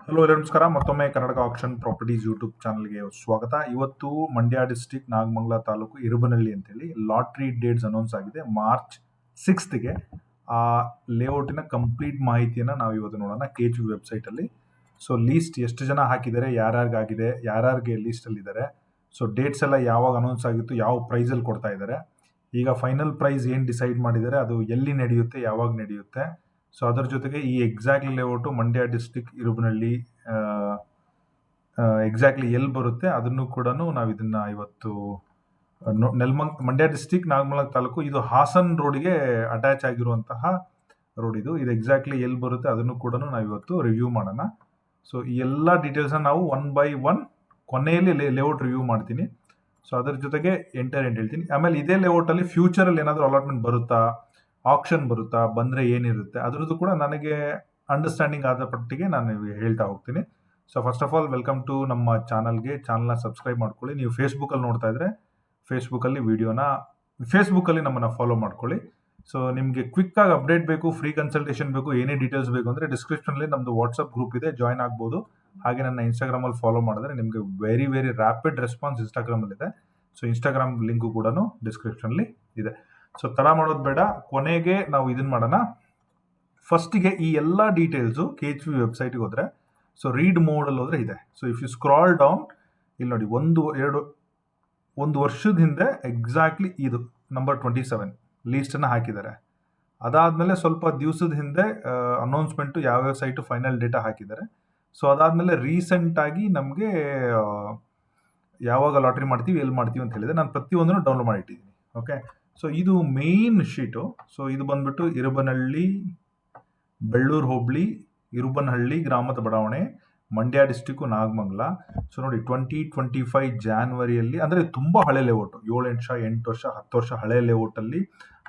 Hello ಎಲ್ಲರಿಗೂ ನಮಸ್ಕಾರ. ಮತ್ತೊಮ್ಮೆ ಕರ್ನಾಟಕ ಆಕ್ಷನ್ ಪ್ರಾಪರ್ಟೀಸ್ ಯೂಟ್ಯೂಬ್ ಚಾನಲ್ಗೆ ಸ್ವಾಗತ. ಇವತ್ತು ಮಂಡ್ಯ ಡಿಸ್ಟಿಕ್ ನಾಗಮಂಗಲ ತಾಲೂಕು ಇರುಬನಹಳ್ಳಿ ಅಂತೇಳಿ ಲಾಟ್ರಿ ಡೇಟ್ಸ್ ಅನೌನ್ಸ್ ಆಗಿದೆ ಮಾರ್ಚ್ 6ಗೆ. ಆ ಲೇಔಟಿನ ಕಂಪ್ಲೀಟ್ ಮಾಹಿತಿಯನ್ನು ನಾವು ಇವತ್ತು ನೋಡೋಣ KHV ವೆಬ್ಸೈಟಲ್ಲಿ. ಸೊ ಲೀಸ್ಟ್ ಎಷ್ಟು ಜನ ಹಾಕಿದ್ದಾರೆ, ಯಾರ್ಯಾರಿಗಾಗಿದೆ, ಯಾರ್ಯಾರಿಗೆ ಲೀಸ್ಟಲ್ಲಿದ್ದಾರೆ, ಸೊ ಡೇಟ್ಸ್ ಎಲ್ಲ ಯಾವಾಗ ಅನೌನ್ಸ್ ಆಗಿತ್ತು, ಯಾವ ಪ್ರೈಸಲ್ಲಿ ಕೊಡ್ತಾ ಇದ್ದಾರೆ, ಈಗ ಫೈನಲ್ ಪ್ರೈಸ್ ಏನು ಡಿಸೈಡ್ ಮಾಡಿದ್ದಾರೆ, ಅದು ಎಲ್ಲಿ ನಡೆಯುತ್ತೆ, ಯಾವಾಗ ನಡೆಯುತ್ತೆ, ಸೊ ಅದರ ಜೊತೆಗೆ ಈ exactly layout Mandya district Irubanahalli exactly ಎಲ್ಲಿ ಬರುತ್ತೆ ಅದನ್ನು ಕೂಡ ನಾವು ಇದನ್ನ ಇವತ್ತು ಮಂಡ್ಯ ಡಿಸ್ಟಿಕ್ ನಾಗಮಂಗಲ ತಾಲೂಕು, ಇದು ಹಾಸನ್ ರೋಡಿಗೆ ಅಟ್ಯಾಚ್ ಆಗಿರುವಂತಹ ರೋಡ್ ಇದು ಎಕ್ಸಾಕ್ಟ್ಲಿ ಎಲ್ಲಿ ಬರುತ್ತೆ ಅದನ್ನು ಕೂಡ ನಾವು ಇವತ್ತು ರಿವ್ಯೂ ಮಾಡೋಣ. ಸೊ ಈ ಎಲ್ಲ ಡೀಟೇಲ್ಸ್ನ ನಾವು 1 by 1 ಕೊನೆಯಲ್ಲಿ ಲೇಔಟ್ ರಿವ್ಯೂ ಮಾಡ್ತೀನಿ. ಸೊ ಅದರ ಜೊತೆಗೆ ಎಂಟರ್ ಹೇಳ್ತೀನಿ. ಆಮೇಲೆ ಇದೇ ಲೇಔಟಲ್ಲಿ ಫ್ಯೂಚರಲ್ಲಿ ಏನಾದರೂ ಅಲಾಟ್ಮೆಂಟ್ ಬರುತ್ತಾ, ಆಪ್ಷನ್ ಬರುತ್ತಾ, ಬಂದರೆ ಏನಿರುತ್ತೆ ಅದರದ್ದು ಕೂಡ ನನಗೆ ಅಂಡರ್ಸ್ಟ್ಯಾಂಡಿಂಗ್ ಆದ ಪಟ್ಟಿಗೆ ನಾನು ಹೇಳ್ತಾ ಹೋಗ್ತೀನಿ. So first of all welcome to ನಮ್ಮ ಚಾನಲ್ನ ಸಬ್ಸ್ಕ್ರೈಬ್ ಮಾಡ್ಕೊಳ್ಳಿ. ನೀವು ಫೇಸ್ಬುಕ್ಕಲ್ಲಿ ನೋಡ್ತಾ ಇದ್ರೆ ಫೇಸ್ಬುಕ್ಕಲ್ಲಿ ನಮ್ಮನ್ನು ಫಾಲೋ ಮಾಡ್ಕೊಳ್ಳಿ. ಸೊ ನಿಮಗೆ ಕ್ವಿಕ್ಕಾಗಿ ಅಪ್ಡೇಟ್ ಬೇಕು, ಫ್ರೀ ಕನ್ಸಲ್ಟೇಷನ್ ಬೇಕು, ಏನೇ ಡೀಟೇಲ್ಸ್ ಬೇಕು ಅಂದರೆ ಡಿಸ್ಕ್ರಿಪ್ಷನಲ್ಲಿ ನಮ್ಮದು ವಾಟ್ಸಪ್ ಗ್ರೂಪ್ ಇದೆ, ಜಾಯ್ನ್ ಆಗ್ಬೋದು. ಹಾಗೆ ನನ್ನ ಇನ್ಸ್ಟಾಗ್ರಾಮಲ್ಲಿ ಫಾಲೋ ಮಾಡಿದ್ರೆ ನಿಮಗೆ ವೆರಿ ರ್ಯಾಪಿಡ್ ರೆಸ್ಪಾನ್ಸ್ ಇನ್ಸ್ಟಾಗ್ರಾಮಲ್ಲಿದೆ. ಸೊ ಇನ್ಸ್ಟಾಗ್ರಾಮ್ ಲಿಂಕು ಕೂಡ ಡಿಸ್ಕ್ರಿಪ್ಷನ್ಲಿ ಇದೆ. ಸೊ ತಡ ಮಾಡೋದು ಬೇಡ, ಕೊನೆಗೆ ನಾವು ಇದನ್ನು ಮಾಡೋಣ. ಫಸ್ಟಿಗೆ ಈ ಎಲ್ಲ ಡೀಟೇಲ್ಸು KHV ವೆಬ್ಸೈಟ್ಗೆ ಹೋದರೆ, ಸೊ ರೀಡ್ ಮೋಡಲ್ಲಿ ಹೋದರೆ ಇದೆ. So if you scroll down ಇಲ್ಲಿ ನೋಡಿ, ಒಂದು ವರ್ಷದ ಹಿಂದೆ ಎಕ್ಸಾಕ್ಟ್ಲಿ ಇದು ನಂಬರ್ 27 ಲೀಸ್ಟನ್ನು ಹಾಕಿದ್ದಾರೆ. ಅದಾದಮೇಲೆ ಸ್ವಲ್ಪ ದಿವಸದ ಹಿಂದೆ ಅನೌನ್ಸ್ಮೆಂಟು ಯಾವ್ಯಾವ ಸೈಟು ಫೈನಲ್ ಡೇಟಾ ಹಾಕಿದ್ದಾರೆ. ಸೊ ಅದಾದಮೇಲೆ ರೀಸೆಂಟಾಗಿ ನಮಗೆ ಯಾವಾಗ ಲಾಟ್ರಿ ಮಾಡ್ತೀವಿ, ಎಲ್ಲಿ ಮಾಡ್ತೀವಿ ಅಂತ ಹೇಳಿದೆ. ನಾನು ಪ್ರತಿಯೊಂದನ್ನು ಡೌನ್ಲೋಡ್ ಮಾಡಿಟ್ಟಿದ್ದೀನಿ. ಓಕೆ, ಸೊ ಇದು ಮೇನ್ ಶೀಟು. ಸೊ ಇದು ಬಂದ್ಬಿಟ್ಟು ಇರುಬನಹಳ್ಳಿ, ಬೆಳ್ಳೂರು ಹೋಬಳಿ, ಇರುಬನಹಳ್ಳಿ ಗ್ರಾಮದ ಬಡಾವಣೆ, ಮಂಡ್ಯ ಡಿಸ್ಟಿಕ್ಕು, ನಾಗಮಂಗಲ. ಸೊ ನೋಡಿ 2025 ಜಾನ್ವರಿಯಲ್ಲಿ, ಅಂದರೆ ತುಂಬ ಹಳೆ ಲೇಔಟು, 8 ವರ್ಷ 10 ವರ್ಷ ಹಳೆ ಲೇಔಟಲ್ಲಿ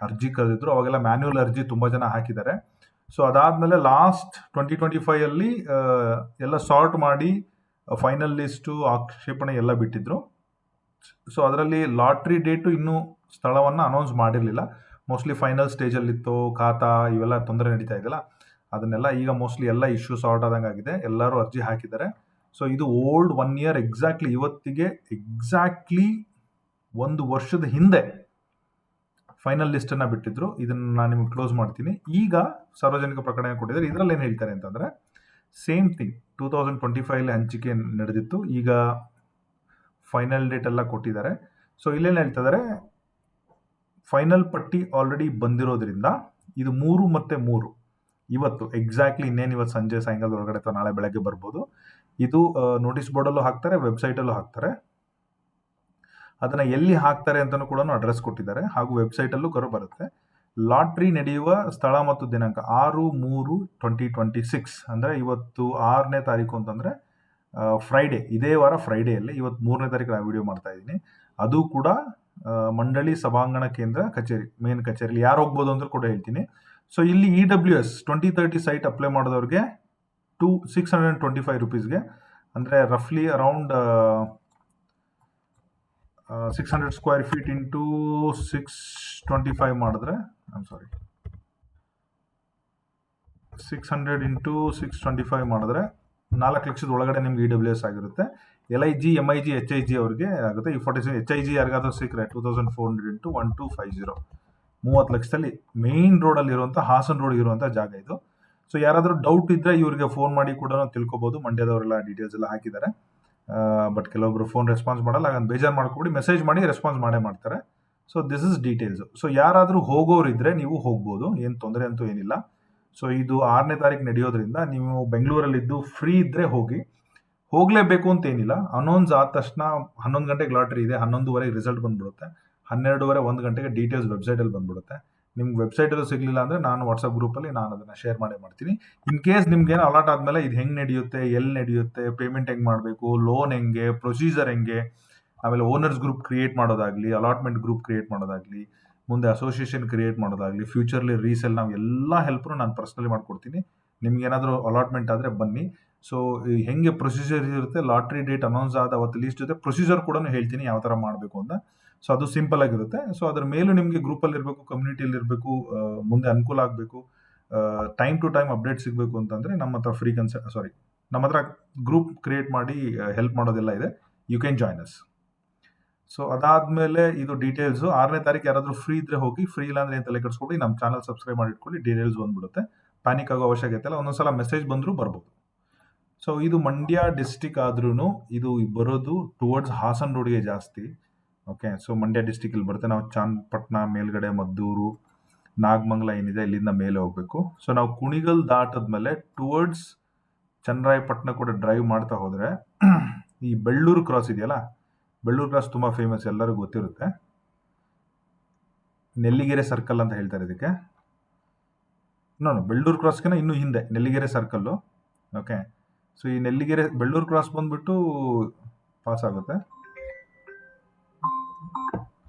ಅರ್ಜಿ ಕರೆದಿದ್ರು. ಅವಾಗೆಲ್ಲ ಮ್ಯಾನ್ಯುವಲ್ ಅರ್ಜಿ ತುಂಬ ಜನ ಹಾಕಿದ್ದಾರೆ. ಸೊ ಅದಾದಮೇಲೆ ಲಾಸ್ಟ್ 2025ಅಲ್ಲಿ ಎಲ್ಲ ಸಾರ್ಟ್ ಮಾಡಿ ಫೈನಲ್ ಲಿಸ್ಟು, ಆಕ್ಷೇಪಣೆ ಎಲ್ಲ ಬಿಟ್ಟಿದ್ರು. ಸೊ ಅದರಲ್ಲಿ ಲಾಟ್ರಿ ಡೇಟು ಇನ್ನೂ ಸ್ಥಳವನ್ನು ಅನೌನ್ಸ್ ಮಾಡಿರಲಿಲ್ಲ. ಮೋಸ್ಟ್ಲಿ ಫೈನಲ್ ಸ್ಟೇಜಲ್ಲಿತ್ತು, ಖಾತಾ ಇವೆಲ್ಲ ತೊಂದರೆ ನಡೀತಾ ಇದೆಯಲ್ಲ, ಅದನ್ನೆಲ್ಲ ಈಗ ಮೋಸ್ಟ್ಲಿ ಎಲ್ಲ ಇಶ್ಯೂ ಸಾರ್ಟ್ ಆದಂಗೆ ಆಗಿದೆ, ಎಲ್ಲರೂ ಅರ್ಜಿ ಹಾಕಿದ್ದಾರೆ. ಸೊ ಇದು ಓಲ್ಡ್ 1 year ಎಕ್ಸಾಕ್ಟ್ಲಿ ಇವತ್ತಿಗೆ ಎಕ್ಸಾಕ್ಟ್ಲಿ 1 ವರ್ಷದ ಹಿಂದೆ ಫೈನಲ್ ಲಿಸ್ಟನ್ನು ಬಿಟ್ಟಿದ್ರು. ಇದನ್ನು ನಾನು ನಿಮಗೆ ಕ್ಲೋಸ್ ಮಾಡ್ತೀನಿ. ಈಗ ಸಾರ್ವಜನಿಕ ಪ್ರಕಟಣೆ ಕೊಟ್ಟಿದ್ದಾರೆ. ಇದರಲ್ಲಿ ಏನು ಹೇಳ್ತಾರೆ ಅಂತಂದರೆ, ಸೇಮ್ ಥಿಂಗ್ 2025 ಹಂಚಿಕೆ ನಡೆದಿತ್ತು, ಈಗ ಫೈನಲ್ ಡೇಟ್ ಎಲ್ಲ ಕೊಟ್ಟಿದ್ದಾರೆ. ಸೊ ಇಲ್ಲೇನು ಹೇಳ್ತಿದ್ದಾರೆ, ಫೈನಲ್ ಪಟ್ಟಿ ಆಲ್ರೆಡಿ ಬಂದಿರೋದ್ರಿಂದ ಇದು 3 ಮತ್ತು 3 ಇವತ್ತು ಎಕ್ಸಾಕ್ಟ್ಲಿ ಇನ್ನೇನು ಇವತ್ತು ಸಂಜೆ ಸಾಯಂಕಾಲದ ಒಳಗಡೆ ಅಥವಾ ನಾಳೆ ಬೆಳಗ್ಗೆ ಬರ್ಬೋದು. ಇದು ನೋಟಿಸ್ ಬೋರ್ಡಲ್ಲೂ ಹಾಕ್ತಾರೆ, ವೆಬ್ಸೈಟಲ್ಲೂ ಹಾಕ್ತಾರೆ. ಅದನ್ನು ಎಲ್ಲಿ ಹಾಕ್ತಾರೆ ಅಂತಲೂ ಕೂಡ ಅಡ್ರೆಸ್ ಕೊಟ್ಟಿದ್ದಾರೆ, ಹಾಗೂ ವೆಬ್ಸೈಟಲ್ಲೂ ಬರುತ್ತೆ. ಲಾಟ್ರಿ ನಡೆಯುವ ಸ್ಥಳ ಮತ್ತು ದಿನಾಂಕ 6/3/2026, ಅಂದರೆ ಇವತ್ತು 6ನೇ ತಾರೀಕು ಅಂತಂದರೆ ಫ್ರೈಡೇ, ಇದೇ ವಾರ ಫ್ರೈಡೇಯಲ್ಲಿ, ಇವತ್ತು 3ನೇ ತಾರೀಕು ನಾನು ವಿಡಿಯೋ ಮಾಡ್ತಾ ಇದ್ದೀನಿ. ಅದು ಕೂಡ ಮಂಡಳಿ ಸಭಾಂಗಣ ಕೇಂದ್ರ ಕಚೇರಿ, ಮೇನ್ ಕಚೇರಿಯಲ್ಲಿ ಯಾರು ಹೋಗ್ಬೋದು ಅಂತ ಕೂಡ ಹೇಳ್ತೀನಿ. ಸೊ ಇಲ್ಲಿ EWS 2030 ಸೈಟ್ ಅಪ್ಲೈ ಮಾಡಿದವ್ರಿಗೆ 625 ರೂಪೀಸ್ಗೆ, ಅಂದರೆ ರಫ್ಲಿ ಅರೌಂಡ್ 600 ಸ್ಕ್ವೇರ್ ಫೀಟ್ ಇಂಟು 625 ಮಾಡಿದ್ರೆ, 600 ಇಂಟು 625 ಮಾಡಿದ್ರೆ 4 ಲಕ್ಷದ ಒಳಗಡೆ ನಿಮ್ಗೆ EWS ಆಗಿರುತ್ತೆ. LIG, MIG, HIG ಅವ್ರಿಗೆ ಆಗುತ್ತೆ. ಈ 46 HIG ಯಾರಿಗಾದ್ರೂ ಸಿಕ್ಕರೆ 2400 ಇಂಟು 1250, 30 ಲಕ್ಷದಲ್ಲಿ ಮೇನ್ ರೋಡಲ್ಲಿ ಇರುವಂಥ, ಹಾಸನ್ ರೋಡ್ ಇರುವಂಥ ಜಾಗ ಇದು. ಸೊ ಯಾರಾದರೂ ಡೌಟ್ ಇದ್ದರೆ ಇವರಿಗೆ ಫೋನ್ ಮಾಡಿ ಕೂಡ ತಿಳ್ಕೊಬೋದು. ಮಂಡ್ಯದವರೆಲ್ಲ ಡೀಟೇಲ್ಸ್ ಎಲ್ಲ ಹಾಕಿದ್ದಾರೆ, ಬಟ್ ಕೆಲವೊಬ್ರು ಫೋನ್ ರೆಸ್ಪಾನ್ಸ್ ಮಾಡಲ್ಲ, ಹಾಗಂತ ಬೇಜಾರು ಮಾಡ್ಕೊಬಿಡಿ, ಮೆಸೇಜ್ ಮಾಡಿ ರೆಸ್ಪಾನ್ಸ್ ಮಾಡೇ ಮಾಡ್ತಾರೆ. So this is details. So ಯಾರಾದರೂ ಹೋಗೋರಿದ್ರೆ ನೀವು ಹೋಗ್ಬೋದು, ಏನು ತೊಂದರೆ ಅಂತೂ ಏನಿಲ್ಲ. ಸೊ ಇದು 6ನೇ ತಾರೀಕು ನಡೆಯೋದ್ರಿಂದ ನೀವು ಬೆಂಗಳೂರಲ್ಲಿದ್ದು ಫ್ರೀ ಇದ್ದರೆ ಹೋಗಲೇಬೇಕು ಅಂತ ಏನಿಲ್ಲ. ಅನೌನ್ಸ್ ಆದ ತಕ್ಷಣ 11 ಗಂಟೆಗೆ ಲಾಟ್ರಿ ಇದೆ, 11:30 ರಿಸಲ್ಟ್ ಬಂದ್ಬಿಡುತ್ತೆ, 12:30 1 ಗಂಟೆಗೆ ಡೀಟೇಲ್ಸ್ ವೆಬ್ಸೈಟಲ್ಲಿ ಬಂದ್ಬಿಡುತ್ತೆ. ನಿಮ್ಗೆ ವೆಬ್ಸೈಟಲ್ಲೂ ಸಿಗಲಿಲ್ಲ ಅಂದರೆ ನಾನು ವಾಟ್ಸಪ್ ಗ್ರೂಪಲ್ಲಿ ನಾನು ಅದನ್ನು ಶೇರ್ ಮಾಡ್ತೀನಿ. ಇನ್ ಕೇಸ್ ನಿಮ್ಗೇನು ಅಲಾಟ್ ಆದಮೇಲೆ ಇದು ಹೆಂಗೆ ನಡೆಯುತ್ತೆ, ಎಲ್ಲಿ ನಡೆಯುತ್ತೆ, ಪೇಮೆಂಟ್ ಹೆಂಗೆ ಮಾಡಬೇಕು, ಲೋನ್ ಹೆಂಗೆ, ಪ್ರೊಸೀಜರ್ ಹೆಂಗೆ, ಆಮೇಲೆ ಓನರ್ಸ್ ಗ್ರೂಪ್ ಕ್ರಿಯೇಟ್ ಮಾಡೋದಾಗಲಿ, ಅಲಾಟ್ಮೆಂಟ್ ಗ್ರೂಪ್ ಕ್ರಿಯೇಟ್ ಮಾಡೋದಾಗಲಿ, ಮುಂದೆ ಅಸೋಸಿಯೇಷನ್ ಕ್ರಿಯೇಟ್ ಮಾಡೋದಾಗಲಿ, ಫ್ಯೂಚರ್ಲಿ ರೀಸೆಲ್, ನಾವು ಎಲ್ಲ ಹೆಲ್ಪ್ನು ನಾನು ಪರ್ಸ್ನಲಿ ಮಾಡ್ಕೊಡ್ತೀನಿ. ನಿಮ್ಗೇನಾದರೂ ಅಲಾಟ್ಮೆಂಟ್ ಆದರೆ ಬನ್ನಿ. ಸೊ ಹೆಂಗೆ ಪ್ರೊಸೀಜರ್ ಇರುತ್ತೆ, ಲಾಟ್ರಿ ಡೇಟ್ ಅನೌನ್ಸ್ ಆದ ಅವತ್ತು ಲೀಸ್ಟ್ ಜೊತೆ ಪ್ರೊಸೀಜರ್ ಕೂಡ ಹೇಳ್ತೀನಿ ಯಾವ ಥರ ಮಾಡಬೇಕು ಅಂತ. ಸೊ ಅದು ಸಿಂಪಲ್ ಆಗಿರುತ್ತೆ. ಸೊ ಅದ್ರ ಮೇಲೂ ನಿಮಗೆ ಗ್ರೂಪಲ್ಲಿ ಇರಬೇಕು, ಕಮ್ಯುನಿಟಿಯಲ್ಲಿ ಇರಬೇಕು, ಮುಂದೆ ಅನುಕೂಲ ಆಗಬೇಕು, ಟೈಮ್ ಟು ಟೈಮ್ ಅಪ್ಡೇಟ್ ಸಿಗಬೇಕು ಅಂತಂದರೆ ನಮ್ಮ ಹತ್ರ ನಮ್ಮ ಹತ್ರ ಗ್ರೂಪ್ ಕ್ರಿಯೇಟ್ ಮಾಡಿ ಹೆಲ್ಪ್ ಮಾಡೋದೆಲ್ಲ ಇದೆ. You can join us. So ಅದಾದ್ಮೇಲೆ ಇದು ಡೀಟೇಲ್ಸು. 6ನೇ ತಾರೀಕು ಯಾರಾದರೂ ಫ್ರೀ ಇದ್ರೆ ಹೋಗಿ, ಫ್ರೀ ಇಲ್ಲ ಅಂದ್ರೆ ಏನು ತಲೆ ಕೆಡಿಸ್ಕೊಳ್ಳಿ, ನಮ್ಮ ಚಾನಲ್ ಸಬ್ಸ್ಕ್ರೈಬ್ ಮಾಡಿ ಇಟ್ಕೊಳ್ಳಿ, ಡೀಟೇಲ್ಸ್ ಬಂದ್ಬಿಡುತ್ತೆ. ಪ್ಯಾನಿಕ್ ಆಗೋ ಅವಶ್ಯಕತೆ ಇಲ್ಲ, ಒಂದೊಂದ್ಸಲ ಮೆಸೇಜ್ ಬಂದರೂ ಬರ್ಬೋದು. ಸೊ ಇದು ಮಂಡ್ಯ ಡಿಸ್ಟಿಕ್ ಆದ್ರೂ ಇದು ಬರೋದು ಟುವರ್ಡ್ಸ್ ಹಾಸನ್ ರೋಡ್ಗೆ ಜಾಸ್ತಿ. ಓಕೆ, ಸೊ ಮಂಡ್ಯ ಡಿಸ್ಟಿಕ್ ಇಲ್ಲಿ ಬರುತ್ತೆ. ನಾವು ಚಾನ್ನಪಟ್ಟಣ ಮೇಲ್ಗಡೆ ಮದ್ದೂರು ನಾಗಮಂಗಲ ಏನಿದೆ ಇಲ್ಲಿಂದ ಮೇಲೆ ಹೋಗ್ಬೇಕು. ಸೊ ನಾವು ಕುಣಿಗಲ್ ದಾಟದ್ಮೇಲೆ ಟುವರ್ಡ್ಸ್ ಚನ್ನರಾಯಪಟ್ಟಣ ಕೂಡ ಡ್ರೈವ್ ಮಾಡ್ತಾ ಹೋದ್ರೆ ಈ ಬೆಳ್ಳೂರು ಕ್ರಾಸ್ ಇದೆಯಲ್ಲ, ಬೆಳ್ಳೂರು ಕ್ರಾಸ್ ತುಂಬಾ ಫೇಮಸ್, ಎಲ್ಲರಿಗೂ ಗೊತ್ತಿರುತ್ತೆ. ನೆಲ್ಲಿಗೆರೆ ಸರ್ಕಲ್ ಅಂತ ಹೇಳ್ತಾರೆ ಇದಕ್ಕೆ. ನಾನು ಬೆಳ್ಳೂರು ಕ್ರಾಸ್ಗಿನ ಇನ್ನೂ ಹಿಂದೆ ನೆಲ್ಲಿಗೆರೆ ಸರ್ಕಲ್ಲು. ಓಕೆ, ಸೊ ಈ ನೆಲ್ಲಿಗೆರೆ ಬೆಳ್ಳೂರು ಕ್ರಾಸ್ ಬಂದ್ಬಿಟ್ಟು ಪಾಸ್ ಆಗುತ್ತೆ.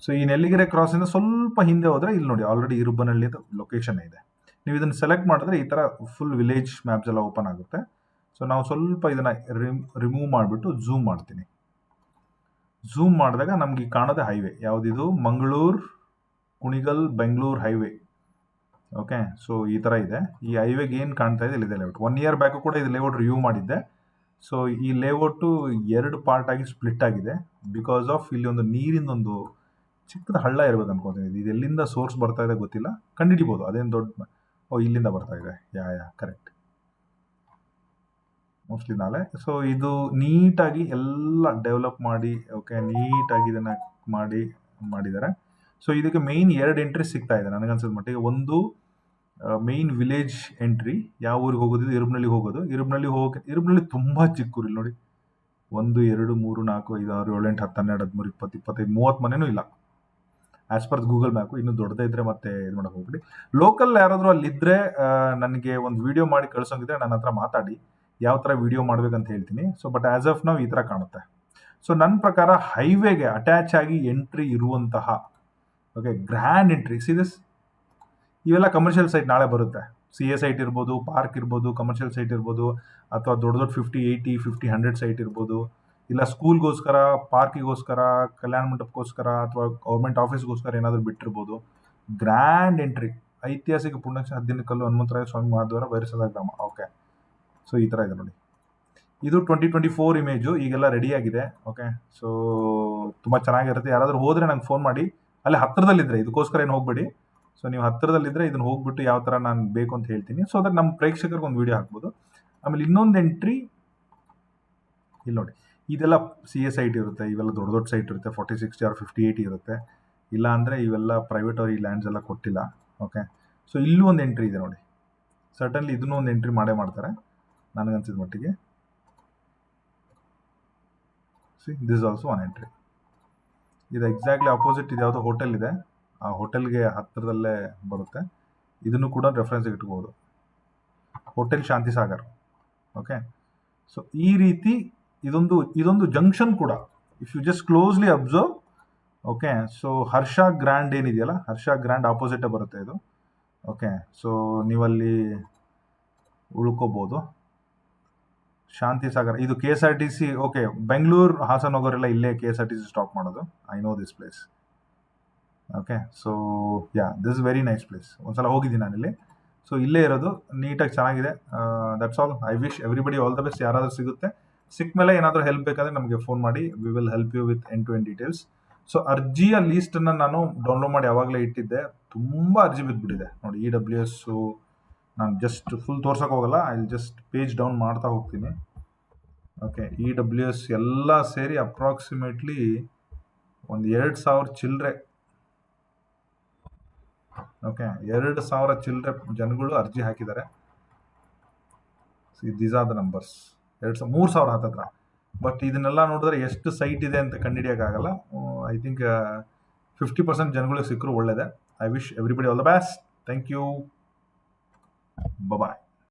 ಸೊ ಈ ನೆಲ್ಲಿಗೆರೆ ಕ್ರಾಸ್ ಇಂದ ಸ್ವಲ್ಪ ಹಿಂದೆ ಹೋದ್ರೆ ಇಲ್ಲಿ ನೋಡಿ ಆಲ್ರೆಡಿ ಇರುಬನಹಳ್ಳಿ ಲೊಕೇಶನ್ ಇದೆ. ನೀವು ಇದನ್ನ ಸೆಲೆಕ್ಟ್ ಮಾಡಿದ್ರೆ ಈ ತರ ಫುಲ್ ವಿಲೇಜ್ ಮ್ಯಾಪ್ಸ್ ಎಲ್ಲ ಓಪನ್ ಆಗುತ್ತೆ. ಸೊ ನಾವು ಸ್ವಲ್ಪ ಇದನ್ನ ರಿಮೂವ್ ಮಾಡಿಬಿಟ್ಟು ಝೂಮ್ ಮಾಡ್ತೀನಿ. ಝೂಮ್ ಮಾಡಿದಾಗ ನಮ್ಗೆ ಕಾಣೋದೆ ಹೈವೇ ಯಾವುದಿದು, Mangaluru Kunigal Bengaluru highway. Okay, so ಈ ತರ ಇದೆ. ಈ ಹೈವೇಗೆ ಏನು ಕಾಣ್ತಾ ಇದೆ ಇಲ್ಲಿದೆ ಲೇಔಟ್. 1 year ಬ್ಯಾಕ್ ಕೂಡ ಇದು ಲೇಔಟ್ ರಿವ್ಯೂ ಮಾಡಿದ್ದೆ. ಸೊ ಈ ಲೇಔಟು 2 ಪಾರ್ಟ್ ಆಗಿ ಸ್ಪ್ಲಿಟ್ ಆಗಿದೆ ಬಿಕಾಸ್ ಆಫ್ ಇಲ್ಲಿ ಒಂದು ನೀರಿಂದೊಂದು ಚಿಕ್ಕದ ಹಳ್ಳ ಇರ್ಬೇಕು ಅನ್ಕೋತೀನಿ. ಇದು ಎಲ್ಲಿಂದ ಸೋರ್ಸ್ ಬರ್ತಾ ಇದೆ ಗೊತ್ತಿಲ್ಲ, ಕಂಡುಹಿಡಿಬೋದು. ಅದೇನು ದೊಡ್ಡ, ಇಲ್ಲಿಂದ ಬರ್ತಾ ಇದೆ. ಯಾ ಕರೆಕ್ಟ್, ಮೋಸ್ಟ್ಲಿ ನಾಳೆ. ಸೊ ಇದು ನೀಟಾಗಿ ಎಲ್ಲ ಡೆವಲಪ್ ಮಾಡಿ, ಓಕೆ, ನೀಟಾಗಿ ಇದನ್ನ ಮಾಡಿದ್ದಾರೆ. ಸೊ ಇದಕ್ಕೆ ಮೇಯ್ನ್ 2 ಎಂಟ್ರಿ ಸಿಗ್ತಾ ಇದೆ ನನಗನ್ಸಿದ ಮಟ್ಟಿಗೆ. ಒಂದು ಮೇಯ್ನ್ ವಿಲೇಜ್ ಎಂಟ್ರಿ, ಯಾವ ಊರಿಗೆ ಹೋಗೋದು, ಇರುಬ್ನಳ್ಳಿ ಹೋಗೋದು. ಇರುಬ್ನಳ್ಳಿ ತುಂಬಾ ಚಿಕ್ಕ ಊರು. ಇಲ್ಲಿ ನೋಡಿ 1 2 3 4 5 6 7 8 10 12 13 20 25 30 ಮನೆನೂ ಇಲ್ಲ ಆಸ್ ಪರ್ ಗೂಗಲ್ ಮ್ಯಾಪ್. ಇನ್ನು ದೊಡ್ಡದೇ ಇದ್ರೆ ಮತ್ತೆ ಇದು ಮಾಡಕ್ ಹೋಗ್ಬಿಡಿ. ಲೋಕಲ್ ಯಾರಾದರೂ ಅಲ್ಲಿದ್ರೆ ನನಗೆ ಒಂದು ವಿಡಿಯೋ ಮಾಡಿ ಕಳ್ಸೋಂಗಿದ್ರೆ ನನ್ನ ಹತ್ರ ಮಾತಾಡಿ, ಯಾವ ಥರ ವಿಡಿಯೋ ಮಾಡ್ಬೇಕಂತ ಹೇಳ್ತೀನಿ. ಸೊ ಬಟ್ ಆಸ್ ಆಫ್ ನಾವು ಈ ಥರ ಕಾಣುತ್ತೆ. ಸೊ ನನ್ನ ಪ್ರಕಾರ ಹೈವೇಗೆ ಅಟ್ಯಾಚ್ ಆಗಿ ಎಂಟ್ರಿ ಇರುವಂತಹ, ಓಕೆ, ಗ್ರ್ಯಾಂಡ್ ಎಂಟ್ರಿ ಸಿದಿಸ್. ಇವೆಲ್ಲ ಕಮರ್ಷಿಯಲ್ ಸೈಟ್ ನಾಳೆ ಬರುತ್ತೆ. CA ಸೈಟ್ ಇರ್ಬೋದು, ಪಾರ್ಕ್ ಇರ್ಬೋದು, ಕಮರ್ಷಿಯಲ್ ಸೈಟ್ ಇರ್ಬೋದು, ಅಥವಾ ದೊಡ್ಡ 50 80 50 100 ಸೈಟ್ ಇರ್ಬೋದು, ಇಲ್ಲ ಸ್ಕೂಲ್ಗೋಸ್ಕರ, ಪಾರ್ಕಿಗೋಸ್ಕರ, ಕಲ್ಯಾಣ ಮಂಟಪಕ್ಕೋಸ್ಕರ, ಅಥವಾ ಗೌರ್ಮೆಂಟ್ ಆಫೀಸ್ಗೋಸ್ಕರ ಏನಾದರೂ ಬಿಟ್ಟಿರ್ಬೋದು. ಗ್ರ್ಯಾಂಡ್ ಎಂಟ್ರಿ, ಐತಿಹಾಸಿಕ ಪುಣ್ಯಕ್ಷ ಹದ್ದಿನಕಲ್ಲು ಹನುಮಂತರಾಯ ಸ್ವಾಮಿ ಮಹಾದ್ವಾರ ಬೈರಸದ ಗ್ರಾಮ. ಓಕೆ, ಸೊ ಈ ಥರ ಇದೆ ನೋಡಿ. ಇದು 2024 ಇಮೇಜು, ಈಗೆಲ್ಲ ರೆಡಿ ಆಗಿದೆ. ಓಕೆ, ಸೊ ತುಂಬ ಚೆನ್ನಾಗಿರುತ್ತೆ. ಯಾರಾದರೂ ಹೋದರೆ ನಂಗೆ ಫೋನ್ ಮಾಡಿ. ಅಲ್ಲಿ ಹತ್ತಿರದಲ್ಲಿದ್ದರೆ, ಇದಕ್ಕೋಸ್ಕರ ಏನು ಹೋಗ್ಬೇಡಿ. ಸೊ ನೀವು ಹತ್ತಿರದಲ್ಲಿದ್ದರೆ ಇದನ್ನು ಹೋಗ್ಬಿಟ್ಟು ಯಾವ ಥರ ನಾನು ಬೇಕು ಅಂತ ಹೇಳ್ತೀನಿ. ಸೊ ಅದಕ್ಕೆ ನಮ್ಮ ಪ್ರೇಕ್ಷಕರಿಗೆ ಒಂದು ವಿಡಿಯೋ ಹಾಕ್ಬೋದು. ಆಮೇಲೆ ಇನ್ನೊಂದು ಎಂಟ್ರಿ ಇಲ್ಲಿ ನೋಡಿ, ಇದೆಲ್ಲ CA ಸೈಟ್ ಇರುತ್ತೆ. ಇವೆಲ್ಲ ದೊಡ್ಡ ಸೈಟ್ ಇರುತ್ತೆ, 40 60 or 50 80 ಇರುತ್ತೆ. ಇಲ್ಲ ಅಂದರೆ ಇವೆಲ್ಲ ಪ್ರೈವೇಟ್ ಅವ್ರು ಈ ಲ್ಯಾಂಡ್ಸ್ ಎಲ್ಲ ಕೊಟ್ಟಿಲ್ಲ. ಓಕೆ, ಸೊ ಇಲ್ಲೂ ಒಂದು ಎಂಟ್ರಿ ಇದೆ ನೋಡಿ. ಸರ್ಟನ್ಲಿ ಇದನ್ನೂ ಒಂದು ಎಂಟ್ರಿ ಮಾಡ್ತಾರೆ ನನಗನ್ಸಿದ ಮಟ್ಟಿಗೆ. C, this also one entry. ಇದು ಎಕ್ಸಾಕ್ಟ್ಲಿ ಆಪೋಸಿಟ್ ಇದು ಯಾವುದೋ ಹೋಟೆಲ್ ಇದೆ, ಆ ಹೋಟೆಲ್ಗೆ ಹತ್ತಿರದಲ್ಲೇ ಬರುತ್ತೆ. ಇದನ್ನು ಕೂಡ ರೆಫರೆನ್ಸ್ ಇಟ್ಕೋಬೋದು, hotel Shanti Sagar. Okay, so ಈ ರೀತಿ ಇದೊಂದು ಜಂಕ್ಷನ್ ಕೂಡ. If you just closely observe, okay, so Harsha Grand ಏನಿದೆಯಲ್ಲ, ಹರ್ಷ ಗ್ರ್ಯಾಂಡ್ ಆಪೋಸಿಟೇ ಬರುತ್ತೆ ಇದು. ಓಕೆ, ಸೊ ನೀವಲ್ಲಿ ಉಳ್ಕೋಬೋದು. ಶಾಂತಿ ಸಾಗರ್ ಇದು KSRTC. ಓಕೆ, ಬೆಂಗಳೂರು ಹಾಸನ ಹೋಗೋರೆಲ್ಲ ಇಲ್ಲೇ KSRTC ಸ್ಟಾಪ್ ಮಾಡೋದು. I know this place. Okay, so this is very nice place. ಒಂದ್ಸಲ ಹೋಗಿದ್ದೀನಿ ನಾನಿಲ್ಲಿ. ಸೊ ಇಲ್ಲೇ ಇರೋದು, ನೀಟಾಗಿ ಚೆನ್ನಾಗಿದೆ. That's all. I wish everybody all the best. ಯಾರಾದರೂ ಸಿಕ್ಕ ಮೇಲೆ ಏನಾದರೂ ಹೆಲ್ಪ್ ಬೇಕಾದರೆ ನಮಗೆ ಫೋನ್ ಮಾಡಿ. We will help you with end to end details. So ಅರ್ಜಿಯ ಲೀಸ್ಟನ್ನು ನಾನು ಡೌನ್ಲೋಡ್ ಮಾಡಿ ಯಾವಾಗಲೇ ಇಟ್ಟಿದ್ದೆ. ತುಂಬ ಅರ್ಜಿ ಬಿದ್ದುಬಿಟ್ಟಿದೆ ನೋಡಿ. EWS ನಾನು ಜಸ್ಟ್ ಫುಲ್ ತೋರ್ಸೋಕೆ ಹೋಗಲ್ಲ, ಐ ಜಸ್ಟ್ ಪೇಜ್ ಡೌನ್ ಮಾಡ್ತಾ ಹೋಗ್ತೀನಿ. ಓಕೆ, EWS ಎಲ್ಲ ಸೇರಿ ಅಪ್ರಾಕ್ಸಿಮೇಟ್ಲಿ ಒಂದು 2000 ಚಿಲ್ಲರೆ. ಓಕೆ, 2000 ಚಿಲ್ಲರೆ ಜನಗಳು ಅರ್ಜಿ ಹಾಕಿದ್ದಾರೆ. These are the numbers. 3000 ಹತ್ತತ್ರ. ಬಟ್ ಇದನ್ನೆಲ್ಲ ನೋಡಿದ್ರೆ ಎಷ್ಟು ಸೈಟ್ ಇದೆ ಅಂತ ಕಂಡುಹಿಡಿಯೋಕ್ಕಾಗಲ್ಲ. ಐ ಥಿಂಕ್ 50% ಜನಗಳಿಗೆ ಸಿಕ್ಕರೂ ಒಳ್ಳೆಯದೇ. I wish everybody all the best. Thank you. Bye.